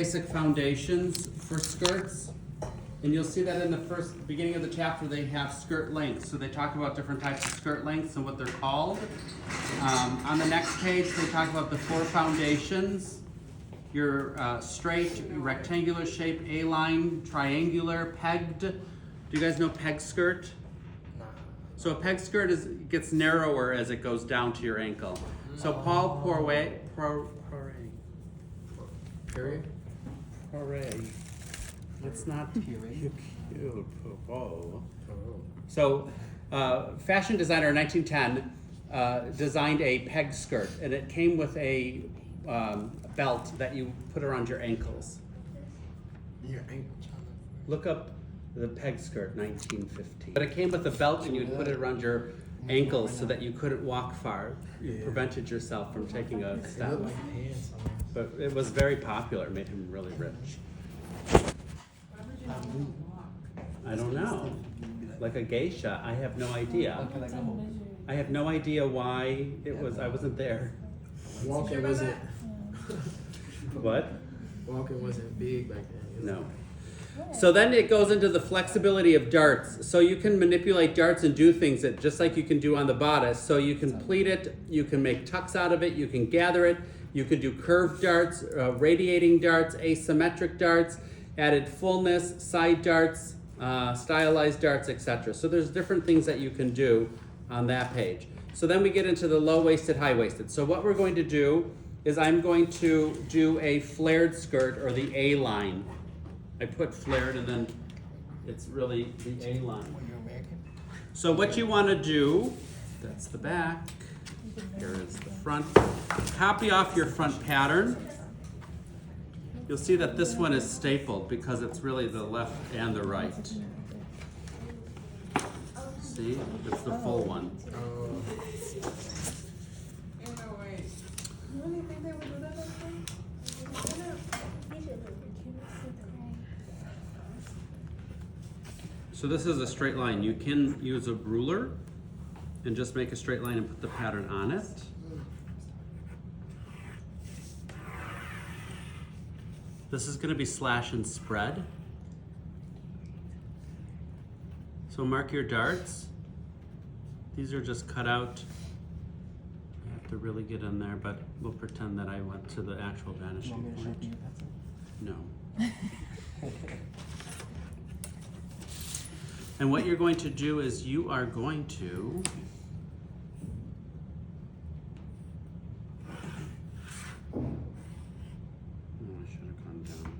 Basic foundations for skirts. And you'll see that in the first beginning of the chapter, they have skirt lengths. So they talk about different types of skirt lengths and what they're called. On the next page, they talk about the 4 foundations. Your straight, rectangular shape, A-line, triangular, pegged. Do you guys know peg skirt? No. So a peg skirt gets narrower as it goes down to your ankle. So Paul Poiret. Period? It's not Period. Paul. So, fashion designer in 1910 designed a peg skirt, and it came with a belt that you put around your ankles. Your ankle. Look up the peg skirt, 1915. But it came with a belt, and you'd put it around your ankles so that you couldn't walk far. You prevented yourself from taking a step. Look like pants on. But it was very popular. It made him really rich. I don't know. Like a geisha. I have no idea. I have no idea why it was. I wasn't there. Walking wasn't. What? Walking wasn't big back then. No. So then it goes into the flexibility of darts. So you can manipulate darts and do things that just like you can do on the bodice. So you can pleat it, you can make tucks out of it, you can gather it, you can do curved darts, radiating darts, asymmetric darts, added fullness, side darts, stylized darts, etc. So there's different things that you can do on that page. So then we get into the low-waisted, high-waisted. So what we're going to do is I'm going to do a flared skirt or the A-line. I put flared and then it's really the A-line. Were you American? So what you want to do, that's the back, here is the front. Copy off your front pattern. You'll see that this one is stapled because it's really the left and the right. See, it's the full one. So this is a straight line. You can use a ruler and just make a straight line and put the pattern on it. This is going to be slash and spread. So mark your darts. These are just cut out. I have to really get in there, but we'll pretend that I went to the actual vanishing point. No. And what you're going to do is you are going to I should have gone down.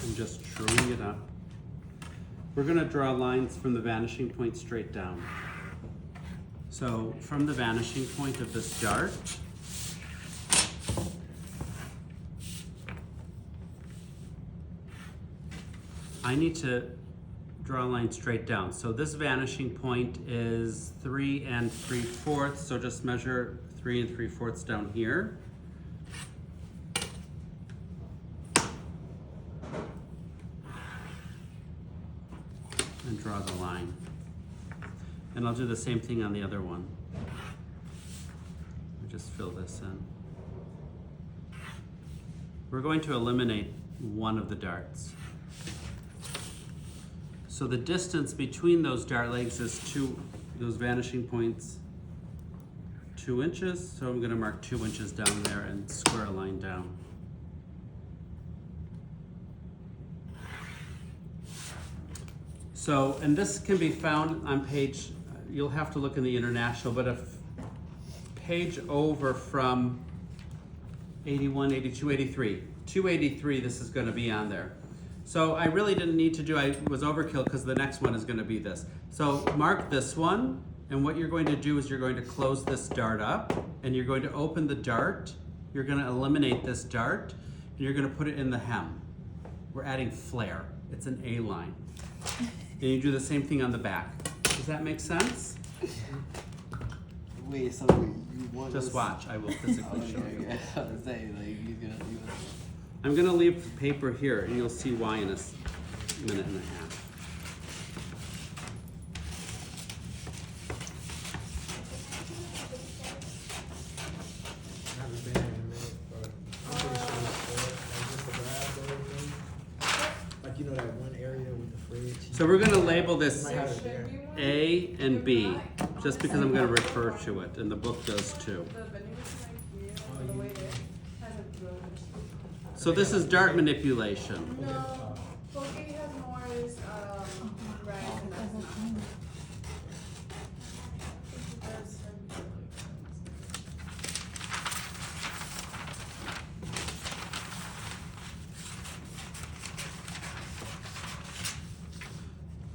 I'm just truing it up. We're going to draw lines from the vanishing point straight down. So from the vanishing point of this dart, I need to draw a line straight down. So this vanishing point is 3 3/4, so just measure 3 3/4 down here. And draw the line. And I'll do the same thing on the other one. I just fill this in. We're going to eliminate one of the darts. So the distance between those dart legs is those vanishing points, 2 inches. So I'm going to mark 2 inches down there and square a line down. So, and this can be found on page, you'll have to look in the International, but a page over from 81, 82, 83. 283, this is going to be on there. So I really didn't need to do, I was overkill because the next one is going to be this. So mark this one, and what you're going to do is you're going to close this dart up, and you're going to open the dart, you're going to eliminate this dart, and you're going to put it in the hem. We're adding flare. It's an A-line. And you do the same thing on the back. Does that make sense? Wait, so you want Just us- watch, I will physically show you. I was saying, like, you gonna I'm gonna leave paper here and you'll see why in a minute and a half. I haven't been in a minute, but I'm pretty sure it's So we're gonna label this Might have it there. A and B, just because I'm gonna refer to it, and the book does too. So this is dart manipulation. No, Poke has more is rice and that's not.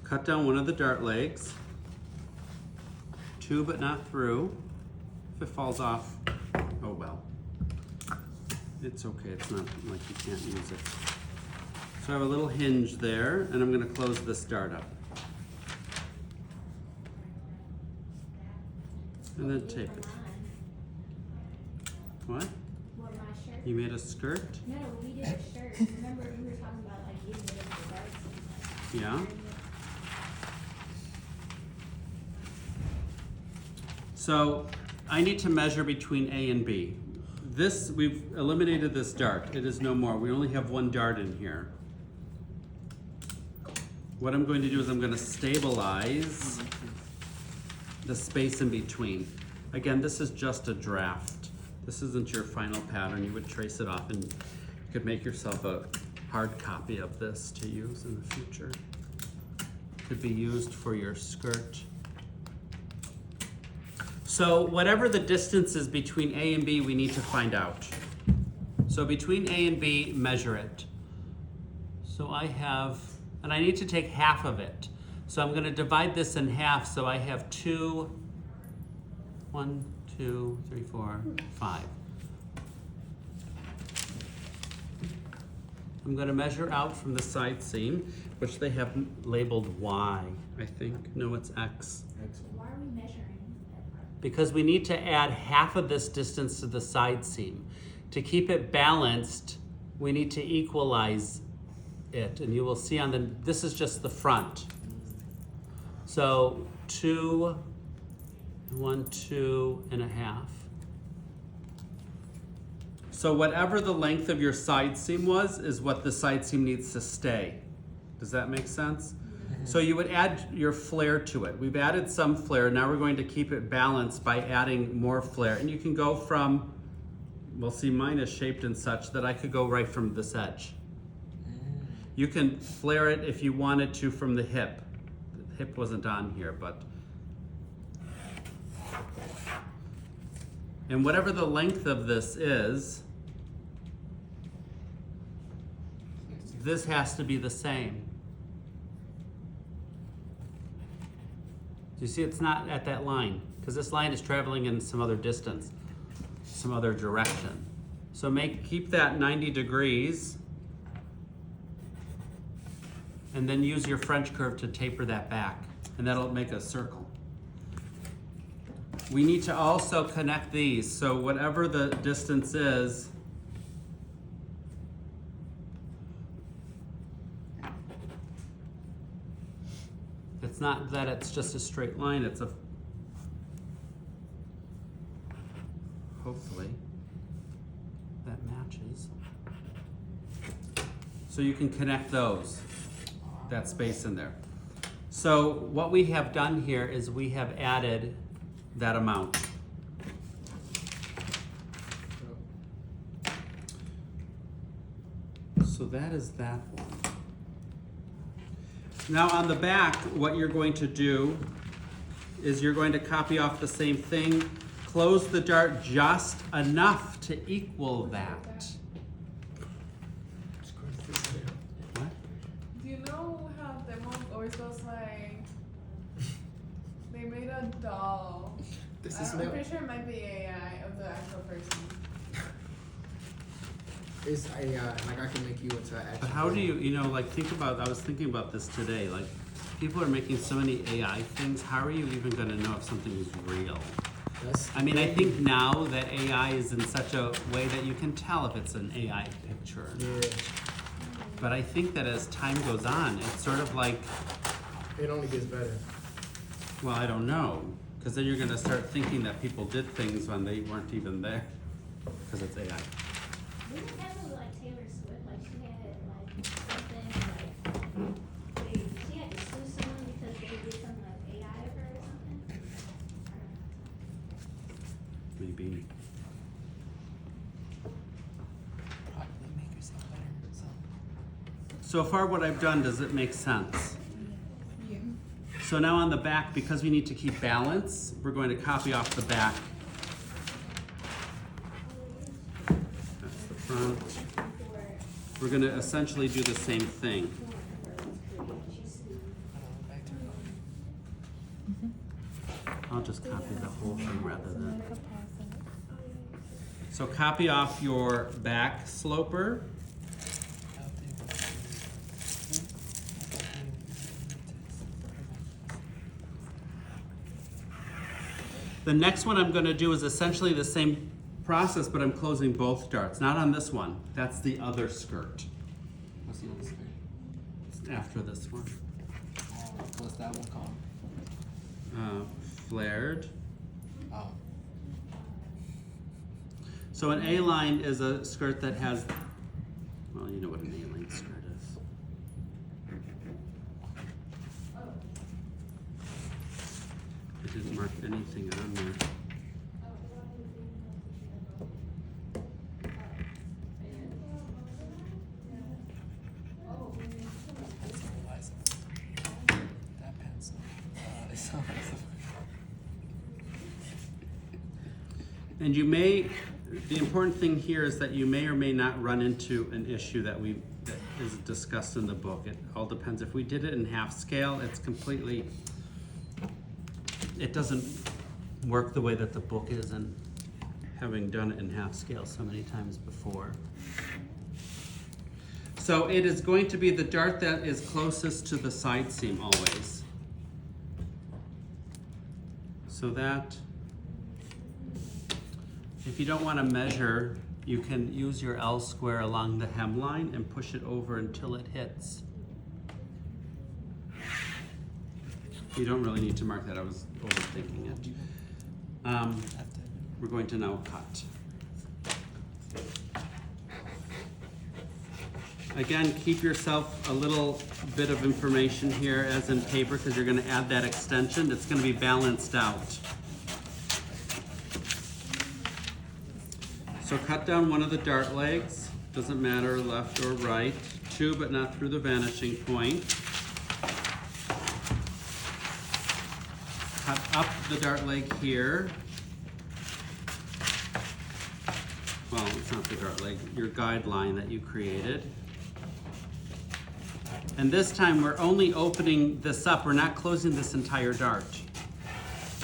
Cut down one of the dart legs, to but not through. If it falls off, oh well. It's okay, it's not like you can't use it. So I have a little hinge there, and I'm gonna close this dart up. And then tape it. What? What, my shirt? You made a skirt? No, we did a shirt. Remember we were talking about like using it as a darts and Yeah. So I need to measure between A and B. This, we've eliminated this dart. It is no more. We only have one dart in here. What I'm going to do is I'm going to stabilize the space in between. Again, this is just a draft. This isn't your final pattern. You would trace it off and you could make yourself a hard copy of this to use in the future. Could be used for your skirt. So whatever the distance is between A and B, we need to find out. So between A and B, measure it. So I have, and I need to take half of it. So I'm going to divide this in half. So I have 1, 2, 3, 4, 5. I'm going to measure out from the side seam, which they have labeled Y, I think. No, it's X. why are we measuring that part? Because we need to add half of this distance to the side seam. To keep it balanced, we need to equalize it. And you will see on the, this is just the front. So 2, 1, 2.5. So whatever the length of your side seam was, is what the side seam needs to stay. Does that make sense? So you would add your flare to it. We've added some flare. Now we're going to keep it balanced by adding more flare. And you can go from, well, see, mine is shaped in such that I could go right from this edge. You can flare it if you wanted to from the hip. The hip wasn't on here, but. And whatever the length of this is, this has to be the same. You see, it's not at that line, because this line is traveling in some other distance, some other direction. So keep that 90 degrees, and then use your French curve to taper that back, and that'll make a circle. We need to also connect these, so whatever the distance is, it's not that it's just a straight line, it's a, hopefully, that matches. So you can connect those, that space in there. So what we have done here is we have added that amount. So that is that one. Now on the back, what you're going to do is you're going to copy off the same thing, close the dart just enough to equal that. What? Do you know how the mom always goes like, they made a doll. This I'm is pretty sure it might be AI of the actual person. It's AI. Like I can make you into an actual. But how do you know, like think about, I was thinking about this today, like people are making so many AI things, how are you even gonna know if something is real? I mean, I think now that AI is in such a way that you can tell if it's an AI picture. Yeah. But I think that as time goes on, it's sort of like, It only gets better. well, I don't know. Because then you're gonna start thinking that people did things when they weren't even there. Because it's AI. Didn't it happen with like Taylor Swift? Like she had like something like she had to sue So far what I've done, does it make sense? So now on the back, because we need to keep balance, we're going to copy off the back. That's the front. We're going to essentially do the same thing. I'll just copy the whole thing rather than. So copy off your back sloper. The next one I'm going to do is essentially the same process, but I'm closing both darts. Not on this one. That's the other skirt. What's the other skirt? It's after this one. What's that one called? Flared. Oh. So an A-line is a skirt that has, well, you know what an A-line skirt is. I didn't mark anything on there. That pencil. It's so And you may, the important thing here is that you may or may not run into an issue that is discussed in the book. It all depends. If we did it in half scale, it's completely, it doesn't work the way that the book is, and having done it in half scale so many times before. So it is going to be the dart that is closest to the side seam always. So that, if you don't want to measure, you can use your L square along the hemline and push it over until it hits. You don't really need to mark that, I was overthinking it. We're going to now cut. Again, keep yourself a little bit of information here as in paper, because you're going to add that extension. It's going to be balanced out. So cut down one of the dart legs, doesn't matter left or right, two but not through the vanishing point. Cut up the dart leg here. Well, it's not the dart leg, your guideline that you created. And this time we're only opening this up, we're not closing this entire dart.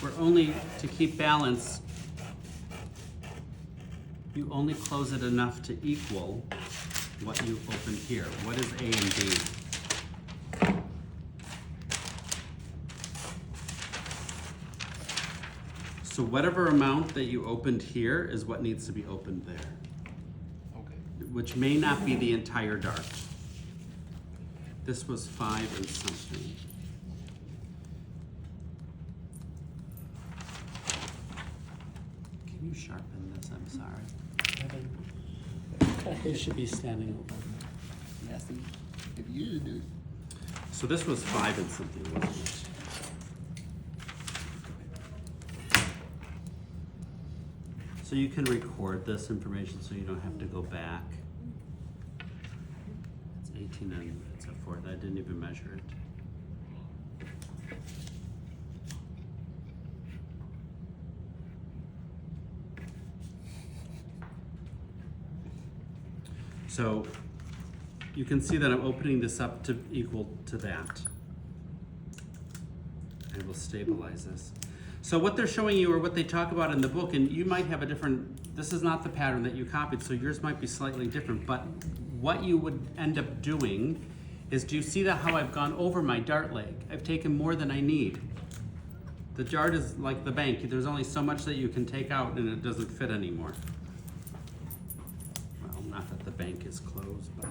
We're only, to keep balance, you only close it enough to equal what you opened here. What is A and B? So whatever amount that you opened here is what needs to be opened there. Okay. Which may not be the entire dart. This was 5 and something. Can you sharpen this? I'm sorry. You should be standing over. Nasty. If you do. So this was 5 and something, wasn't it? So you can record this information so you don't have to go back. It's 18 and it's a 4th. I didn't even measure it. So you can see that I'm opening this up to equal to that. I will stabilize this. So what they're showing you, or what they talk about in the book, and you might have a different, this is not the pattern that you copied, so yours might be slightly different, but what you would end up doing is, do you see that how I've gone over my dart leg? I've taken more than I need. The dart is like the bank. There's only so much that you can take out and it doesn't fit anymore. Well, not that the bank is closed, but.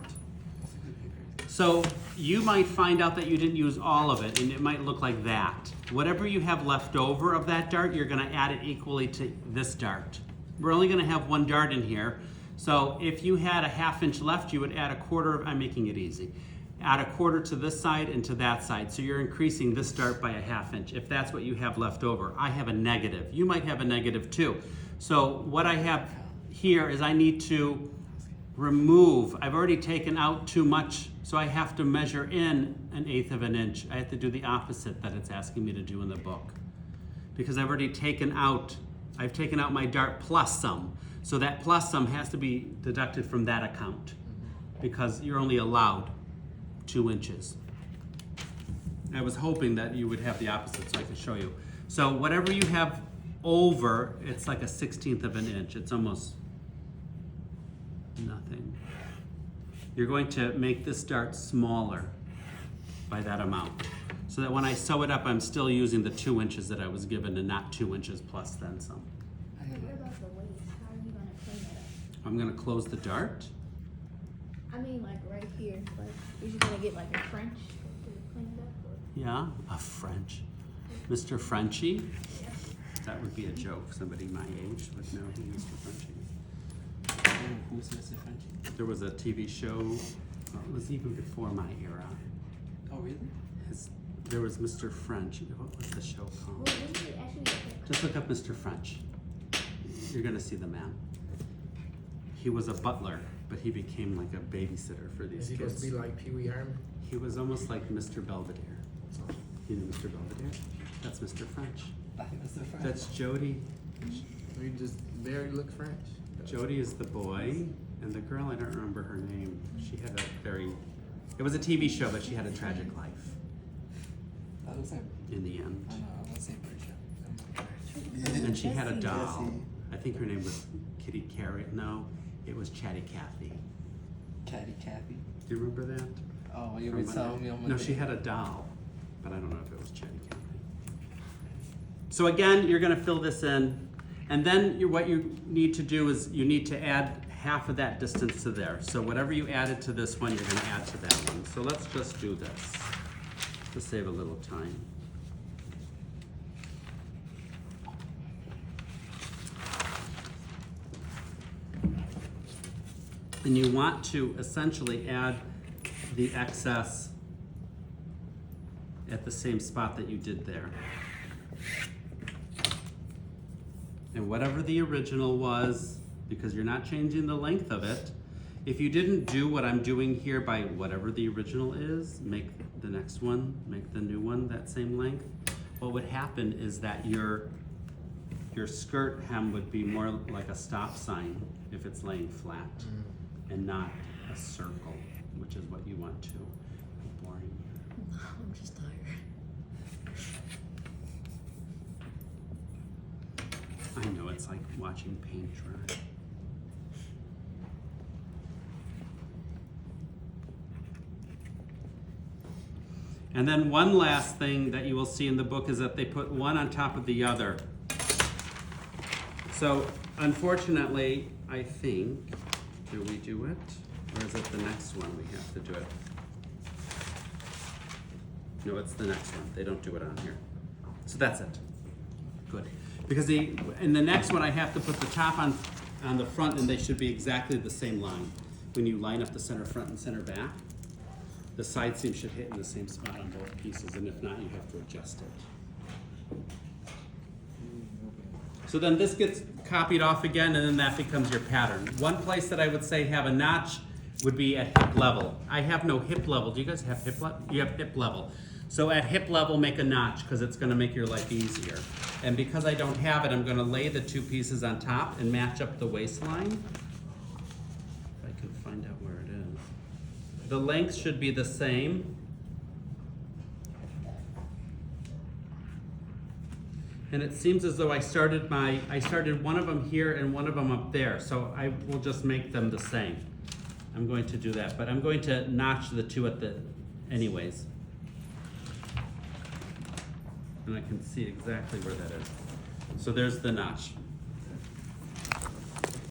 So you might find out that you didn't use all of it, and it might look like that. Whatever you have left over of that dart, you're gonna add it equally to this dart. We're only gonna have one dart in here. So if you had a 1/2 inch left, you would add a quarter, I'm making it easy. Add a quarter to this side and to that side. So you're increasing this dart by a 1/2 inch, if that's what you have left over. I have a negative. You might have a negative too. So what I have here is I need to remove, I've already taken out too much, so I have to measure in 1/8 of an inch. I have to do the opposite that it's asking me to do in the book. Because I've already taken out my dart plus some. So that plus some has to be deducted from that account because you're only allowed 2 inches. I was hoping that you would have the opposite so I could show you. So whatever you have over, it's like 1/16 of an inch. It's almost nothing. You're going to make this dart smaller by that amount. So that when I sew it up, I'm still using the 2 inches that I was given and not 2 inches plus then some. So what about the waist? How are you gonna clean it up? I'm gonna close the dart. I mean, like right here. Like, is you gonna get like a French to clean it up? Or? Yeah, a French. Mr. Frenchie. That would be a joke. Somebody my age would know who Mr. Frenchie is. Who's Mr. Frenchie? There was a TV show, it was even before my era. Oh, really? There was Mr. French. What was the show Well, called? when did it actually get Just look up Mr. French. You're gonna see the man. He was a butler, but he became like a babysitter for these Is he kids. supposed to be like Pee Wee Herman? He was almost like Mr. Belvedere. You know Mr. Belvedere? That's Mr. French. Mr. French. That's Jody. You just barely look French. Jody is the boy, and the girl, I don't remember her name. She had it was a TV show, but she had a tragic life That looks like, in the end. I don't know, I want to say Bridget. And she had a doll. Jessie. I think her name was Kitty Carrot. No, it was Chatty Cathy. Catty Cathy. Do you remember that? Oh, you From were telling me on No, Monday. she had a doll, but I don't know if it was Chatty Cathy. So again, you're gonna fill this in, and then what you need to do is you need to add half of that distance to there. So whatever you added to this one, you're gonna add to that one. So let's just do this to save a little time. And you want to essentially add the excess at the same spot that you did there. And whatever the original was, because you're not changing the length of it, if you didn't do what I'm doing here by whatever the original is, make the next one, make the new one that same length, what would happen is that your skirt hem would be more like a stop sign if it's laying flat and not a circle, which is what you want to. Boring. I'm just tired. I know, it's like watching paint dry. And then one last thing that you will see in the book is that they put one on top of the other. So unfortunately, I think, do we do it? Or is it the next one we have to do it? No, it's the next one. They don't do it on here. So that's it. Good. Because in the next one, I have to put the top on the front, and they should be exactly the same line. When you line up the center front and center back, the side seam should hit in the same spot on both pieces, and if not, you have to adjust it. So then this gets copied off again, and then that becomes your pattern. One place that I would say have a notch would be at hip level. I have no hip level. Do you guys have hip level? You have hip level. So at hip level, make a notch, because it's going to make your life easier. And because I don't have it, I'm going to lay the two pieces on top and match up the waistline. If I can find out where it is. The length should be the same. And it seems as though I started one of them here and one of them up there. So I will just make them the same. I'm going to do that, but I'm going to notch the two at the anyways. And I can see exactly where that is. So there's the notch.